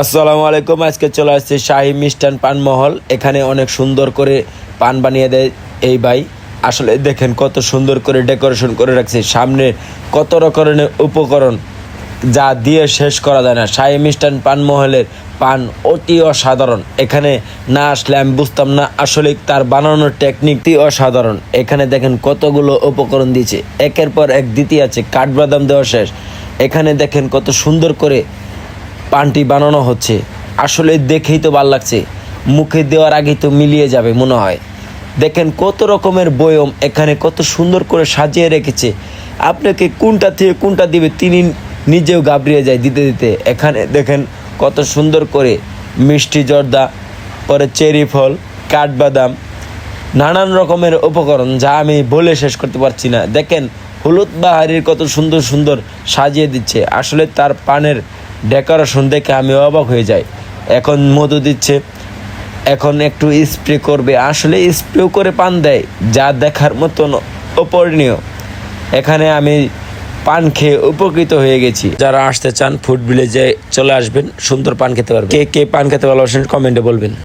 আসসালামু আলাইকুম। আজকে চলে আসছে শাহী মিষ্টান পান মহল। এখানে অনেক সুন্দর করে পান বানিয়ে দেয় এই ভাই। আসলে দেখেন কত সুন্দর করে ডেকোরেশন করে রাখছে, সামনে কত রকমের উপকরণ যা দিয়ে শেষ করা যায় না। শাহী মিষ্টান পান মহলের পান অতি অসাধারণ। এখানে না আসলে আমি বুঝতাম না আসলে তার বানানোর টেকনিকটি অসাধারণ। এখানে দেখেন কতগুলো উপকরণ দিয়েছে, একের পর এক দিতে আছে, কাঠবাদাম দেওয়া শেষ। এখানে দেখেন কত সুন্দর করে পানটি বানানো হচ্ছে। আসলে দেখেই তো ভালো লাগছে, মুখে দেওয়ার আগেই তো মিলিয়ে যাবে মনে হয়। দেখেন কত রকমের বয়ম এখানে কত সুন্দর করে সাজিয়ে রেখেছে। আপনাকে কোনটা থেকে কোনটা দিবে তিনি নিজেও ঘাবড়িয়ে যায় দিতে দিতে। এখানে দেখেন কত সুন্দর করে মিষ্টি জর্দা, পরে চেরি ফল, কাঠবাদাম, নানান রকমের উপকরণ যা আমি বলে শেষ করতে পারছি না। দেখেন হলুদ বাহারির কত সুন্দর সুন্দর সাজিয়ে দিচ্ছে। আসলে তার পানের ডেকোরেশন দেখে আমি অবাক হয়ে যাই। এখন মধু দিচ্ছে, এখন একটু স্প্রে করবে। আসলে স্প্রেও করে পান দেয়, যা দেখার মতন অপরণীয়। এখানে আমি পান খেয়ে উপকৃত হয়ে গেছি। যারা আসতে চান ফুড ভিলেজে চলে আসবেন, সুন্দর পান খেতে পারবেন। কে কে পান খেতে ভালোবাসেন কমেন্টে বলবেন।